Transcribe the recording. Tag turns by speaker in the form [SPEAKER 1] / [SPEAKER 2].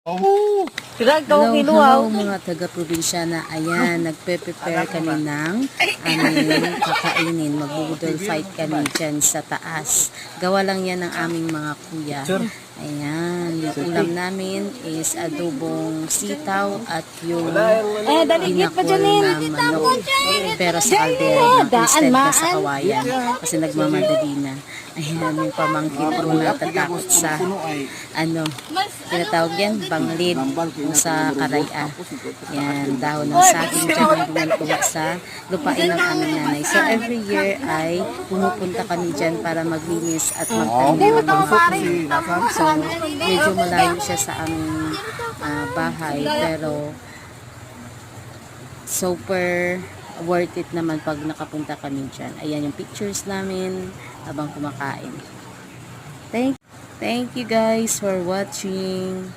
[SPEAKER 1] Hello mga taga-probinsyana. Ayan, nagpe-prepare kami ng aming kakainin. Mag-budol fight kami dyan sa taas. Gawa lang yan ng aming mga kuya. Ayan, yung ulam namin is adobong sitaw at yung binakol na manok. Pero sa kaldero instead na sa kawayan. Kasi nagmamadali na. Ayan, yung pamangkin ko natatakot sa tinatawag yan, banglid sa karaya. Yan, dahon ng saging dyan ang buwan sa lupain ng aming nanay. So, every year ay pumupunta kami dyan para maglinis at magtanim ng mga. So, medyo malayo siya sa aming bahay, pero super worth it naman pag nakapunta kami dyan. Ayan yung pictures namin habang kumakain. Thank you guys for watching.